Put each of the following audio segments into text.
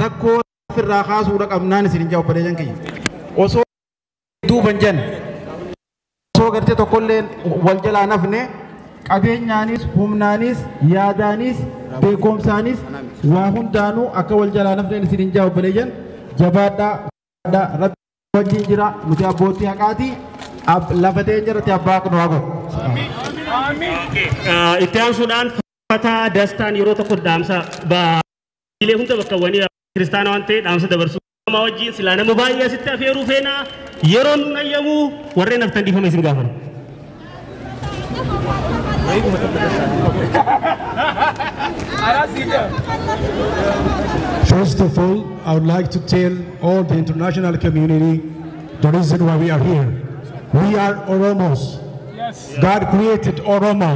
rakkoo firraa kaasuudha qabnaan isin jawaab bareedan kiyya osoo duuban jan osoo gartee tokkollee wal jalaa nafne qabeenyaanis humnaanis yaadaanis beekumsaanis waa hundaanuu akka wal jalaa nafne isin jawaab bareedan jabaadhaa rabbi wajjin jira nuti abbootii haqaati lafatee jirti abbaa kun waago itti aansuudhaan fataa dastaan yeroo tokko dhaamsa ilee hunda bakka wani kiristaana waan ta'e dhaamsa dabarsu nama wajjin silaa nama baay'ee asitti afeeruu feena yeroo nun ayyamu warreen haftan dhiifame isin gaafana. First of all, I would like to tell all the international community the reason why we are here. We are Oromos. Yes. God created Oromo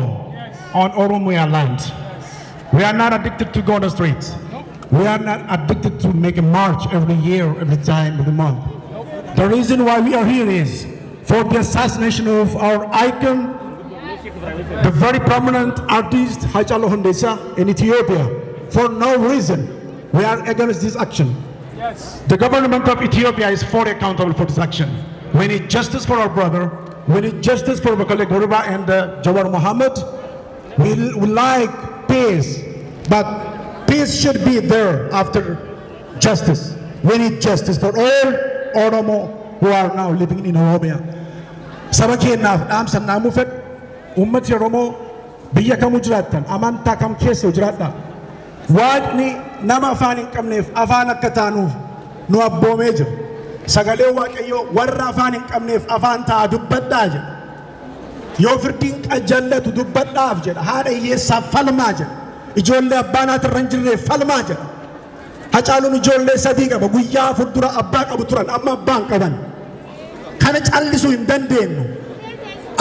on Oromia land. We are not addicted to go on the streets. We are not addicted to make a march every year, every time, every month. The reason why we are here is for the assassination of our icon, the very prominent artist Hachalu Hundessa in Ethiopia. For no reason, we are against this action. Yes. The government of Ethiopia is fully accountable for this action. We need justice for our brother. We need justice for Bakale Goruba and Jawar Mohammed. We like peace, but peace should be there after justice. We need justice for all Oromo who are now living in Oromia. Sabaki enough, Amsam Namufet, Ummati Oromo, Biyaka Mujratan, Amanta Kam Keso Jrata. Wadni Nama Fani Kamnef, Avana Katanu, no Abbo Major. Sagale Wakayo, Warra Fani Kamnef, Avanta, Dubbadaja. Yofirting Ajalla to Dubbadaja, Hada Yesa Falmaja. Ijolle abbana tarranjirre falmaja hacaalun ijolle sadiqa guyyaa furdura abbaa qabu turan amma abbaan qaban kana callisu hin dandeenyu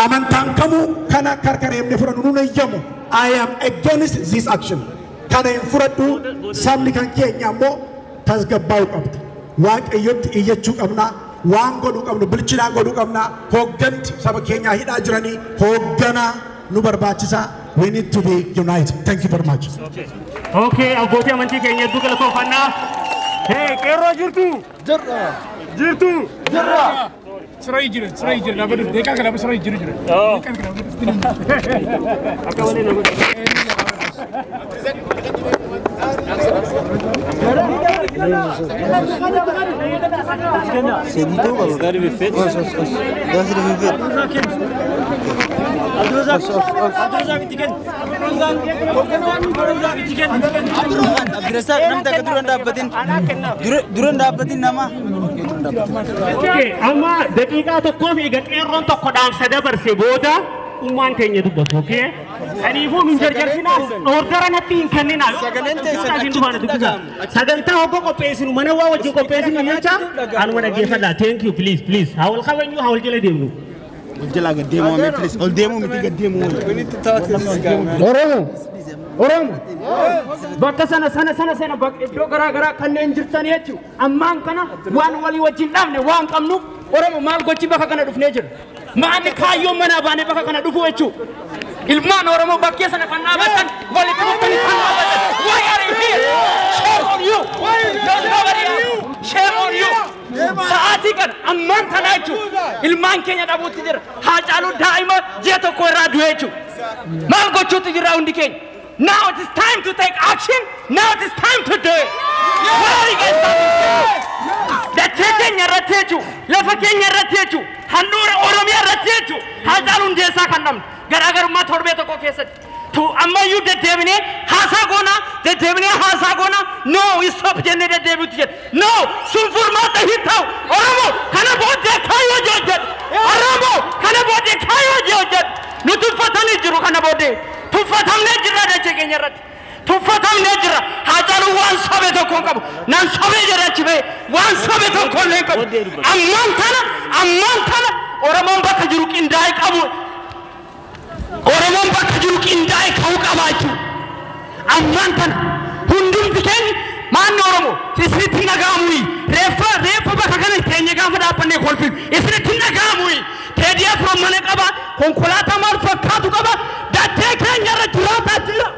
amantaan kamuu kana karkareemne fudhannu nun eeyyamu I am against this action kana hin fudhadhu sabni kan keenya ammoo tasgabbaa'uu qabdi waaqayyotti iyyachuu qabna waan godhuu qabnu bilchinaan godhuu qabna hoogganti saba keenyaa hidhaa jiranii hoogganaa nu barbaachisa. We need to be united. Thank you very much. Okay, abbootii amantii keenya hedduu galatoofannaa. Hey, qeerroo jirtu? Jirra. Jirtu? Jirra. Sirai jira. Nama deekaa kana sirai jira. Deekaa kana. Akka waliin nama. Sedito kalau dari bifet. Dah sudah bifet. Abdurrazak tiken. Abdurrazak nam tak duran dapatin nama. Okay, amma daqiiqa tokkoo fi qeerroon tokko dhaamsa dabarse booda ummaan keenya dubbatu, okay? Kaniifuu min jarjarsinaa ordara natti hin kenninaa. Sagantaa hoggo qopheessinu mana waa wajjin qopheessinu jecha anuma dhaggeeffadhaa. Thank you, please. Hawal qabeenyu hawal jala deemnu. Jala gaddeemu ame please. Ol deemu miti gaddeemu. Oromo. Bakka sana iddoo garaa kanneen jirtan jechuudha. Ammaan kana waan walii wajjin dhabne waan qabnu Oromo maal gochi bakka kana dhufnee jira. Maali kaayyoon mana baanee bakka kana dhufu jechuudha. Ilmaan Oromo bakkee sana kan dhaabatan walitti dhuftanii kan dhaabatan. Why are you here? Shame on you. Shame on you. Sa'aatii kan ammaan kana jechuudha. Ilmaan keenya dhabuutti jira. Haacaaluu daa'ima ji'a tokko irraa du'e jechuudha. Maal gochuutti jira hundi keenya. Now it is time to take action. Now it is time to do it. Where is that? Dachee keenya irratti jechuudha. Lafa keenya irratti jechuudha. Handhuura Oromiyaa irratti jechuudha. Haacaaluun deessaa kan namni. Garaagarummaa torbee tokko keessatti. Tu ammayyuu deddeebinee haasaa goona. No, stop jennee deddeebiutti jedhe. No, sun furmaata hin ta'u. Oromoo kana booddee kaayyoo jedhe. Oromoo kana booddee kaayyoo jedhe. Nu tuffatanii jiru kana booddee. Tuffatamnee jirra dachee keenya irratti. Tuffatamnee jirra. Haacaaluun waan sobe tokko hin qabu. Nan sobee jedhachi ba'e waan sobe tokko illee hin qabu. Ammaan tana Oromoon bakka jiru qindaa'ee qabu. Oromoon bakka jiru qindaa'ee ka'uu qaba jechuudha. Ammaan tana hundumti keenya maanni Oromoo isinitti nagaamuyi. Reeffa bakka kana keenya gaafa dhaabbannee kolfinu isinitti nagaamuyi. Teedii afran mana qaba. Konkolaataa maal fakkaatu qaba. Dachee keenya irra jiraataa jira.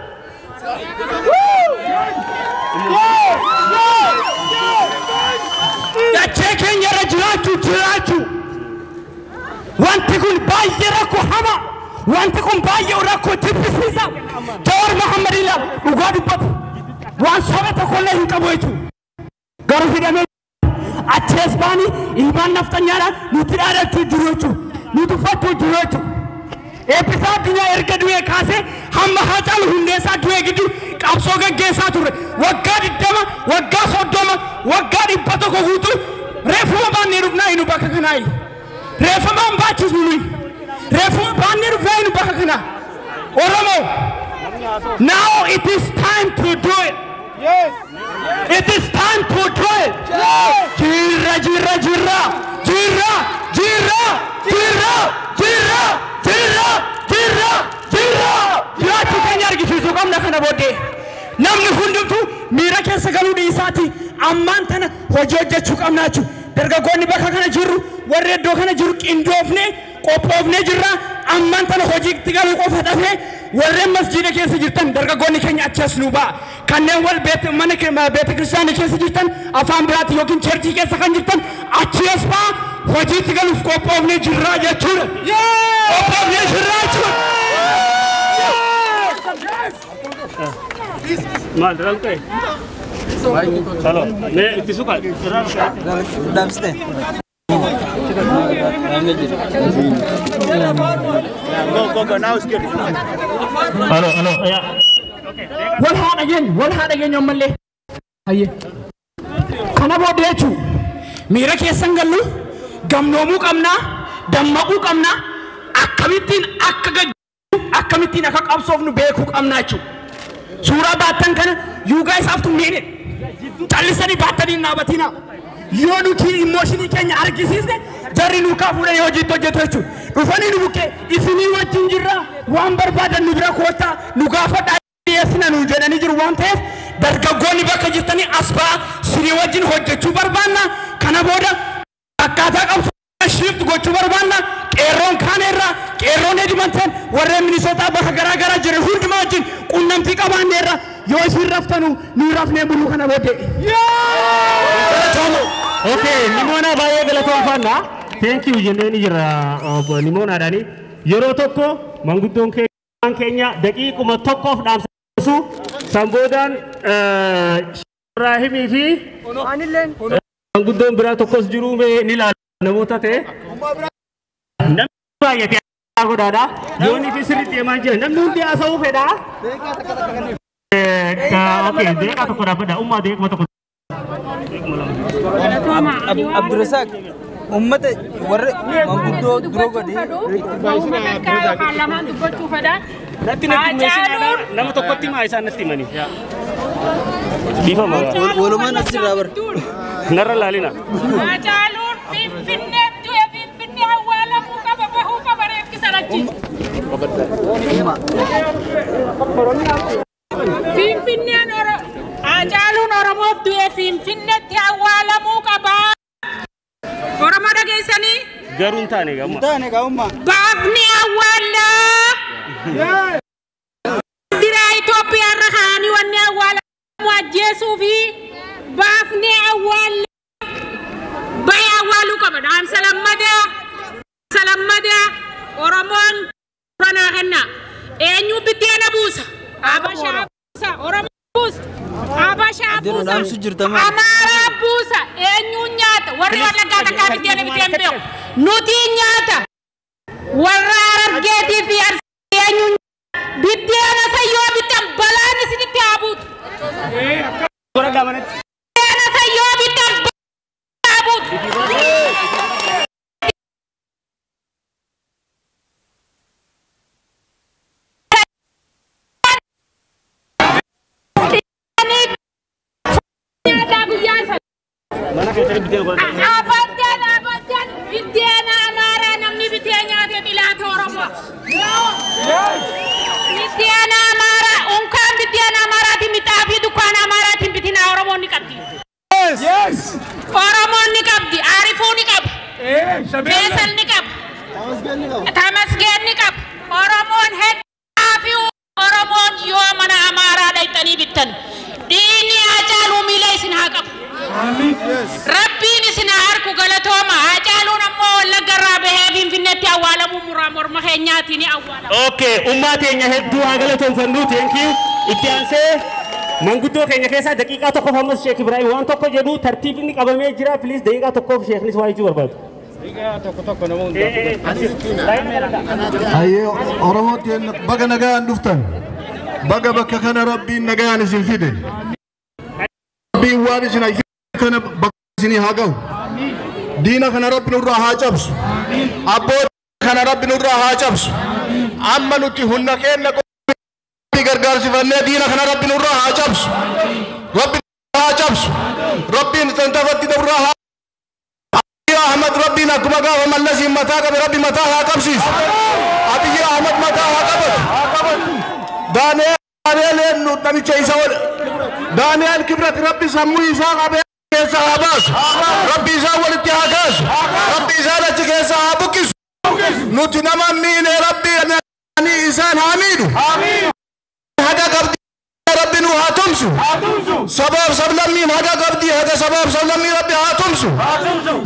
wanti kun baay'ee rakkoo hama wanti kun baay'ee rakkoo jibbisiisa Jawar Muhammad ilaal dhugaa dubbatu waan soba tokkollee hin qabu jechuudha garuu hidhamee achees baani ilmaan naftanyaadha nuti dhaadachuu jiru jechuudha nuti uffachuu jiru jechuudha eebbisaa addunyaa erga du'ee kaasee hamma Haacaaluu Hundeessaa du'ee gidduu qabsoo gaggeessaa turre waggaa 20 waggaa 30 waggaa 100 guutuu reefuma baannee dhufnaa inu bakka kanaayi reefuma hin baachisnu nuyi reefuma baannee dhufnaa inu bakka kanaa Oromoo now it is time to do it. Yes. It is time to do it. Jirra, jirra, jirra, jirra, jirra, jirra, jirra, jirra, jirra, jirra. Jiraatu keenya argisiisuu qabna kana booddee. Namni hundumtuu miira keessa galuu dhiisaati. Ammaan tana hojii hojjechuu qabna jechuudha. Dargaggoonni bakka kana jirru warri iddoo kana jiru qindoofnee qophoofnee jirra. Ammaan tana hojiitti galuu qofa dafee warreen masjiida keessa jirtan dargaggoonni keenya achi nu ba'a. Kanneen wal mana beeta kiristaanaa keessa jirtan afaan biraatti yookiin cherchii keessa kan jirtan achi as ba'a hojiitti galuuf qophoofnee jirra jechuudha. Qophoofnee jirra jechuudha. Maal dalkee? Halo, ne itti suuqa. Dabste. Go, now it's good. Halo, ya. Wal haadha keenya ammallee. Hayyee. Kana booddee jechuudha. Miira keessan gallu gamnoomuu qabnaa, dammaquu qabnaa, akkamittiin akka qabsoofnu beekuu qabnaa jechuudha. Suuraa baattan kana you guys have to mean it. Callisanii baattanii hin dhaabatinaa. Yoo nuti emotionii keenya argisiisne jarri nu kaafuudhaan hojiitti hojjetu jechuudha. Dhufanii nu bukkee isinii wajjin jirra waan barbaadan nu bira koottaa nu gaafadhaa dhiyeessina nu jedhanii jiru waan ta'eef dargaggoonni bakka jirtanii as ba'a sirii wajjin hojjechuu barbaanna kana booda akkaataa qabsoo shift gochuu barbaanna qeerroon kaaneerraa qeerroon Edmonton warreen Minisootaa bakka garaa jiran hundumaa wajjin qunnamtii qabaanneerra yoo isin raftanu nu rafnee buluu kana booddee. Okay, Nimona baay'ee galatoomfanna. Thank you jenneen jira Nimonaadhaani. Yeroo tokko manguddoon keenya daqiiquma tokkoof dhaamsu sanboodaan Ibraahimii fi manguddoon biraa tokkos jiru mee ni ilaala namoota ta'e. Namni baay'ate godhaadha. Yoonni fi sirriitti deemaa jira. Namni hundi haasa'uu fedha. Okay, deeqaa tokko dhaabbadha. Ummaa deequma tokko. Abdurrazak ummata warra manguddoo duroo godhe nama tokkotti maa isaan natti himani walumaan asirraa bar narra laalina Haacaaluun Finfinnee awwaalamuu qaba bahuu qaba reeffisa lachi Finfinneen Haacaaluun Oromoof du'e Finfinneetti awwaalamuu qaba. Oromoo dhageessanii? Garuun taane gaamma. Baafni awwaallaa. Diraa Itoophiyaa irra kaa'anii wanni awwaalamu ajjeesuu fi baafni awwaallaa. Baay'ee awwaaluu qaba. Dhaamsa lammadaa Oromoon ranaa kenna. Eenyu biddeena buusa? Abashaa buusa. Oromoo buusa. Abashaa buusa. Amaaraa buusa. Eenyu nyaata? Warri Wallaggaa takkaa biddeena biddeen beeku. Nuti nyaata. Warra Harargeetii fi Arsii eenyu nyaata? Biddeena sayyoo bittan balaan isinitti haa buutu. Biddeena sayyoo bittan balaan haa buutu. Biddeena amaaraa namni bitee nyaatee bilaata Oromoo. Biddeena amaaraa unkaan biddeena amaaraatiin bitaa fi dukkaana amaaraatiin bitinaa Oromoon ni qabdi. Oromoon ni qabdi. Aarifuu ni qaba. Beesal ni qaba. Tamasgeen ni qaba. Oromoon heddaa fi Oromoon yoo mana amaaraa dhayxanii bittan. Diinni Haacaaluu miila isin haa qabu. Rabbiin isin haa harku galatooma. Haacaaluun ammoo Wallagga irraa bahee Finfinneetti awwaalamu. tini awwala. Okay, ummati enya hedduu hagalaton fannu thank you. Ittianse manguddoo keenya keessa daqiiqaa tokko famas Sheikh Ibrahim waan tokko jedhu tartiibni qabamee jira please daqiiqaa tokko Sheikh waa jechuu barbaadu. Ayo Oromotiin baga nagaan dhuftan. Baga bakka kana Rabbiin nagaan isin fide. Rabbiin waan isin kana bakka isin haa ga'u. Diina kana Rabbi nurraa haa cabsu. Abboota kana Rabbi nurraa haa cabsu. Amma nuti hunna keenna gargaarsifannee diina kana Rabbi nurraa haa cabsu. Rabbi haa cabsu. Rabbiin santafatti nurraa haa أحمد ربنا كما قال من الذي متاك بربي متاها قبسيس أبي أحمد متاها قبط دانيال إنه تبي شيء سوى دانيال كبرت ربي سموي ساق أبي سحاباس ربي سوى الاتحاداس ربي سوى الاتحاداس نتنام مين ربي أنا إنسان حميد هذا قبض ربي نوهاتمسو سبب سبلمين هذا قبضي هذا سبب سبلمين ربي هاتمسو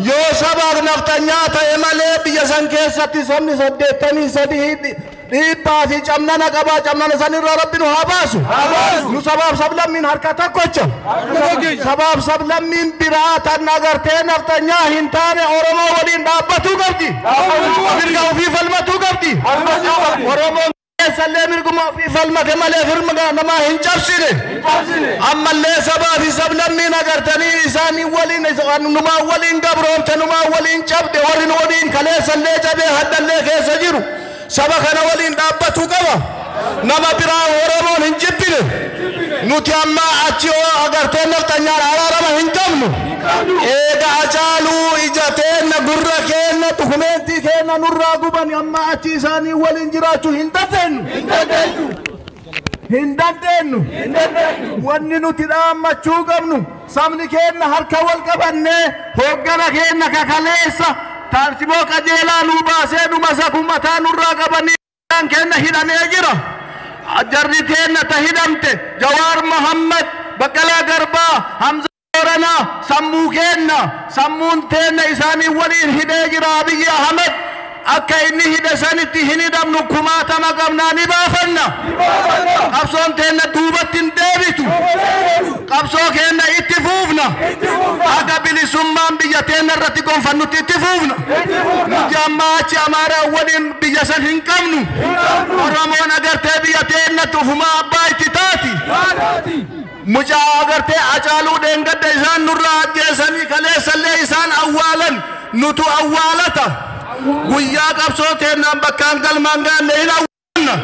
يو سبب نفتنيا تيمالي بيسان كيساتي سمني سدتني سديد باسي جمنا قبا جمنا سنير ربي نوهاباسو نو سبب سبلمين حركتا كوچا سبب سبلمين براتا نغرتي نفتنيا هنتاني أورما ولين دابتو قبضي مرغاو في فلمتو قبضي أورما سلام مرغما في فلمة مالي فرمغا نما هنجابسيني أما اللي سبا في سبلمين نغرتني إساني ولين نما ولين قبرون تنما ولين جبد ولين كليس اللي جبه حد اللي خيس جيرو سبا كان ولين دابتو قبا نما برا ورمون هنجبيني نوتي أما أتيو أغرتين نفتنيار عرارما هنجمنو إيقا أجالو إجاتين نقرر كينا تخمينتي كينا نراقبان أما أتيساني ولين جراتو هندتين واني نوتي داما چوغمنو سامني كينا هركا والقباني هوغانا كينا كاكاليسا تارسيبو كجيلا نوباسينو مساكو متا نراقباني كينا هدامي جرا أجري كينا تهدمت جوار محمد بقلا قربا حمزة ورنا سمو كينا سمون تينا إساني ولين هداجر أبي أحمد أكا إني هدسانتي هندم نكماتا مقامنا نبافنا قبصون تينا دوبتين ديبتو قبصو كينا اتفوفنا أكا بلي سمان بيجاتينا رتكم فنو تتفوفنا نجاماتي أمارا ولين بيجاسن هنكمنو ورمون أگر تبيجاتينا تفما بايتي تاتي مجا اگر تے اچالو دینگد ایسان نرہ جیسانی کلے سلے ایسان اولا نتو اولتا گویا قبصو تے نام بکان گل مانگا نہیں اولا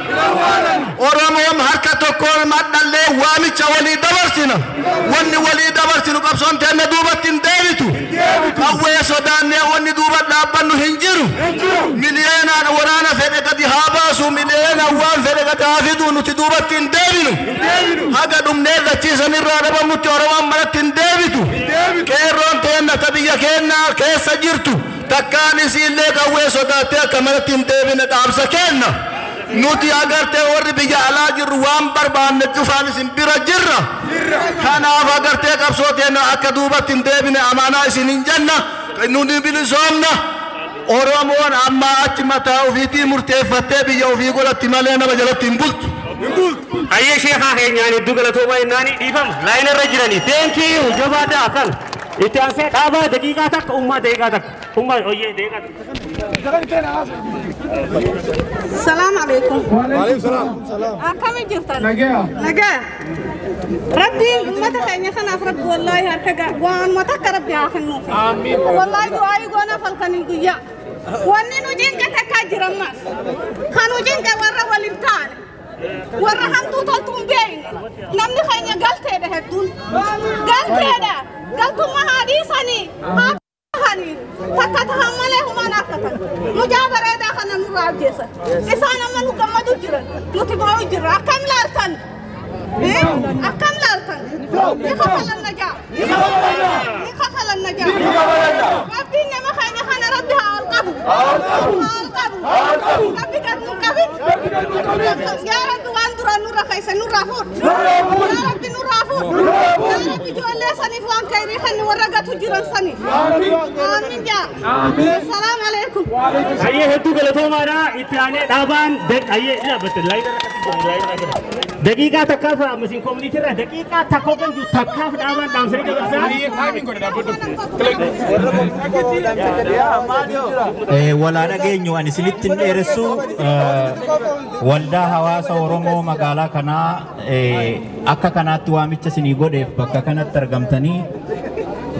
ورموم حرکتو کول مدن لے وامی چولی دبرسینا وانی ولی دبرسینو قبصون تے ندوبتین دیویتو اوے سودان نے وانی دوبت لابنو ہنجیرو ملینا ورانا فیدے قدی حاباسو ملینا وان فیدے قدی حافظو نتی دوبتین دیوینو هذا دمنيل لتيسن الرادب متورم مرتين ديبتو كيرون تينا تبيا كينا كيس جرتو تكاني سيلك أويسو داتيا كمرتين ديبنا دابسا كينا نوتي أغر تيور بيجا علاج الروام بربان نجفان سنبرا جرة كان أغر تيك أبسوتينا أكدوبة ديبنا أمانا سنين جنة نوني بلسومنا أورامون أما أجمتا وفيتي مرتفة بيجا وفي قولة مالينا بجلتين بلت أي شيء خاين يعني دوغلا توما إنني ديفهم لاين الرجلاني thank you جواب أكل إتيانسة أبا دقيقة تك أمة دقيقة تك أمة أيه دقيقة السلام عليكم وعليكم السلام أكمل جفتنا نجا ربي ما تخيني خنا فرق والله هركجا وان ما تكرب يا أخي النوفي آمين والله دعائي قونا فلكني قيا واني نجين كتكاجر الناس خانو جين كورا والإبتان ورا هم توتم بين نمني خيني قلت هذا هدول قلت هذا قلت ما هذه سني ما هني تكتهم عليهم أنا كتر مجابر هذا خنا نراجع جسا إنسان ما نقوم مدوجرا نتبعه جرا أكمل لارتن أكمل لارتن يخفل النجاة يخفل النجاة ربنا ما خيني خنا ربها القبو ربي قد نقبل يا رب وانظر النور خيس النور رافور يا رب النور رافور يا رب جوال سني فلان كيري خني ورقة تجرن سني آمين يا السلام عليكم أيه هتو غلطو مارا إتيانه دابان أيه لا بتل لايد دقيقة تكافى مسين كوميونيتي را دقيقة تكوبن جو تكاف دابان دامسري كبرسا ولا نجينيو أني سليتين إرسو والدا هواس أورومو مقالا كنا أكا كنا تواميتش سنيغود بكا كنا ترجمتني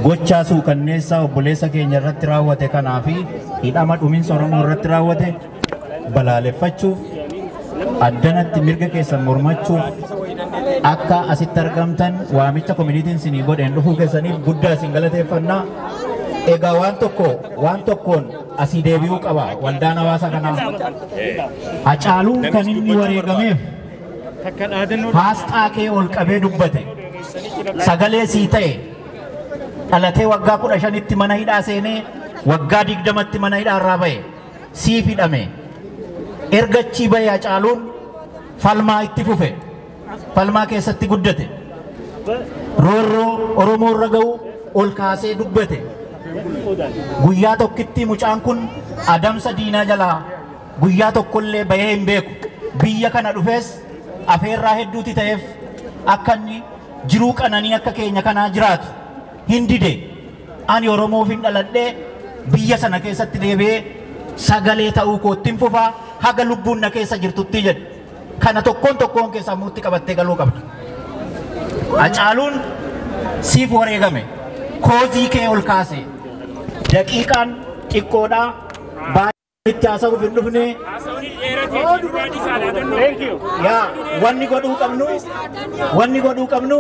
gocha su kannesa obbolesa keenya irratti raawwate kanaafi hidhama dhumiinsa Oromoo irratti raawwate balaaleffachuuf addanatti mirga keessan mormachuuf akka asitti argamtan waamicha community'n sinii godheen dhufuu keessaniif guddaa isin galateeffannaa. Egaa waan tokkoon asii deebi'uu qaba waldaan hawaasa kanaa. Hacaaluun kan inni wareegameef haasxaa kee ol qabee dubbate sagalee sii ta'e dhalatee waggaa 15tti mana hidhaa seenee waggaa 20tti mana hidhaa irraa ba'e siif hidhame ergachii ba'e Hacaaluun falmaa itti fufe falmaa keessatti guddate roorroo Oromoo irra ga'u ol kaasee dubbate guyyaa tokkitti mucaan kun adamsa diinaa jalaa guyyaa tokkollee bahee hin beeku biyya kana dhufees afeerraa hedduuti ta'eef akka inni jiruu qananii akka keenya kanaa jiraatu hindide ani Oromoo fin dhaladhee biyya sana keessatti deebi'ee sagalee ta'uu koottiin fufaa haga lubbuun na keessa jirtutti jedhe kana tokkoon keessa muutti qabattee galuu qabda. Hacaaluun siif wareegame koozii kee ol kaase daqiiqaan xiqqoodhaa baay'ee itti haasa'uuf hin dhufne yaa wanni godhuu qabnu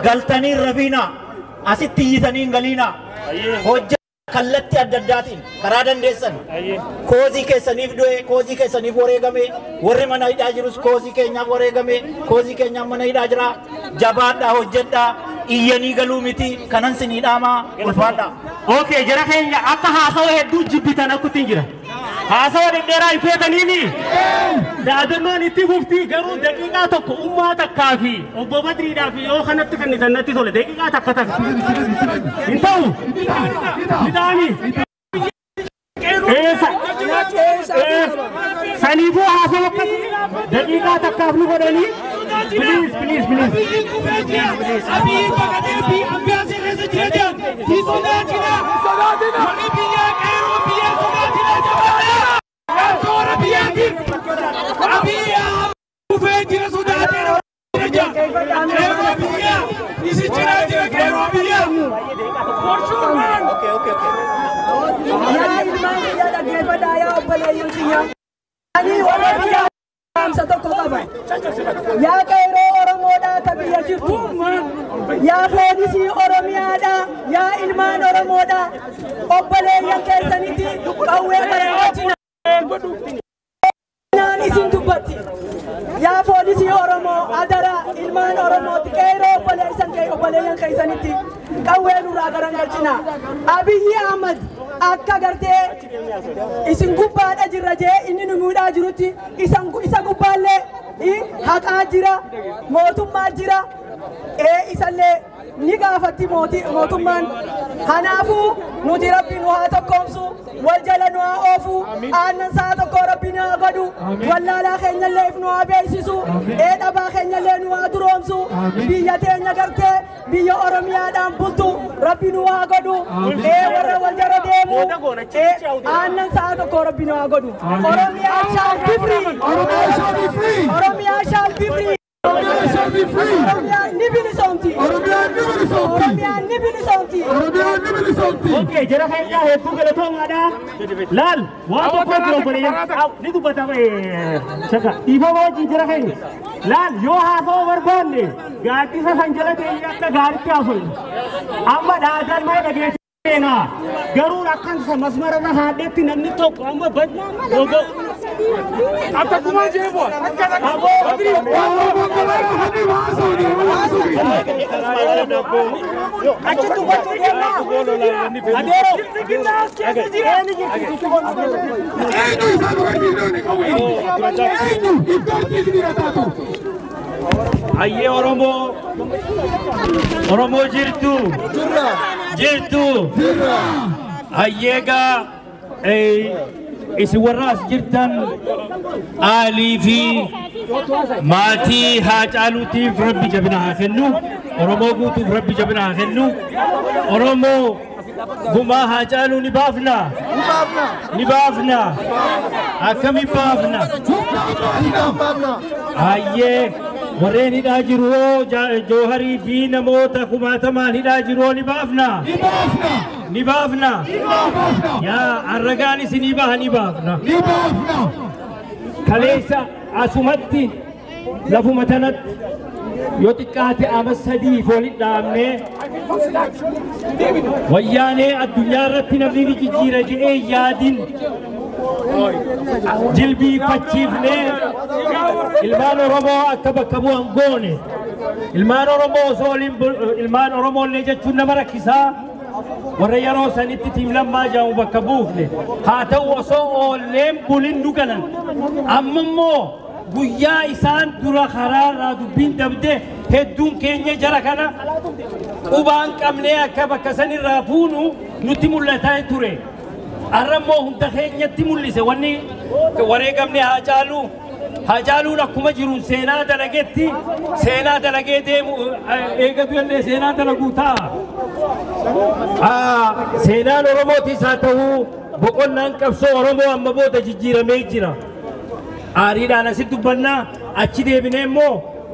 galtanii rafiina asitti iyyitanii hin galiina hojja kallatti adda addaatiin karaa dandeessan koozii keessaniif du'e koozii keessaniif wareegame warri mana hidhaa jirus koozii keenyaaf wareegame koozii keenyaaf mana hidhaa jira jabaadhaa hojjedhaa iyyanii galuu miti kanan sinii dhaamaa ulfaadhaa. Okay, jara keenya akka haasawa hedduu jibbitan akkuttiin jira. Haasawa dhedheeraa ifeetaniini daadannoon itti fuftii garuu daqiiqaa tokko ummaa takkaa fi obbo Badriidhaa fi yoo kanatti kennitan natti tole daqiiqaa takka hin ta'u midhaanii saniifuu haasawa akkasii daqiiqaa takkaaf nu godhanii please. Ya Kairo Oromoodha tabiyya jirtu ya Foodisii Oromiyaadha ya ilmaan Oromoodha obboleeyyan keessanitti qawwee bareechina naan isin dubbatti ya Foodisii Oromoo adara ilmaan Oromooti Kairo obboleeyyan keessanitti qawwee nurraa garagalchina Abiyyi Ahmad akka gartee isin gubbaadha jirra jee inni nu muudhaa jirutti isa gubbaallee haqaa jira mootummaa jira isallee ni gaafatti mootummaan kanaafuu nuti rabbi nu haa tokkoomsu wal jala nu haa oofu aannan sa'a tokko rabbi nu haa godhu wallaalaa keenyallee if nu haa beeksisu dhabaa keenyallee nu haa duroomsu biyya teenya gartee biyya Oromiyaadhaan bultu rabbi nu haa godhu warra wal jala deemu aannan sa'a tokko rabbi nu haa godhu Oromiyaa shall be free Oromiyaa shall be free Oromiyaa ni bilisomti Okay, jara keenya hedduu galatoomaadha. Laal waan tokko obboleeyyan ni dubbatama shaka dhiifama wajjin jara keenya laal yoo haasawaa barbaanne gaaddisa san jala ta'e akka gaaritti haasofnu amma dhaagaan maal dhageessina garuu akkan masmara irra haadheetti namni tokko amma badnaa akkuma jeebo achitti gochuu deemaa Ayye Oromo jirtu ayyeega isi warraas jirtan aalii fi maatii Haacaaluutiif rabbi jabina haa kennu Oromoo guutuuf rabbi jabina haa kennu Oromoo gumaa Haacaaluu ni baafna akkami baafna ayyee warreen hidhaa jiru Jooharii fi namoota kumaatamaan hidhaa jiru ni baafna yaa arragaan isinii baha ni baafna kaleessa asumatti lafuma tanatti yoo xiqqaate ama sadii walitti dhaabnee wayyaanee addunyaa irratti namni ni jijjiira jedhee yaadin jilbiiffachiifnee ilmaan Oromoo akka bakka bu'an goone ilmaan Oromoo osoo ilmaan Oromoo illee jechuun nama rakkisaa warra yeroo sanitti tiimlammaa jaamu bakka buufne haa ta'u osoo oolleen bulin dugalan amma immoo guyyaa isaan dura karaarraa dubbiin dabde hedduun keenya jara kana qubaan qabnee akka bakka sanirraa fuunu nutti mul'ataa ture arrammoo hunda keenyatti mul'ise wanni wareegamne Haacaaluun akkuma jiruun seenaa dalageetti seenaa dalagee deemu eegatu illee seenaa dalaguu ta'a seenaan Oromootis haa ta'uu boqonnaan qabsoo Oromoo amma booda jijjiiramee jira aariidhaan asitti dubbannaa achi deebinee immoo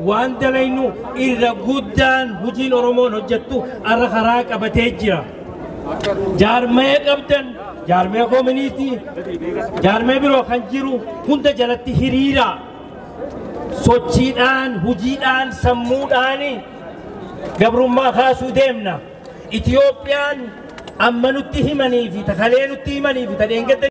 waan dalaynu irra guddaan hojiin Oromoon hojjettu arra karaa qabatee jira jaarmee qabdan jaarmee koominiitii jaarmee biroo kan jiru hunda jalatti hiriira sochiidhaan hojiidhaan sammuudhaan gabrummaa kaasuu deemna Itiyoophiyaan amma nutti himanii fi takalee nutti himanii fi tadeengadda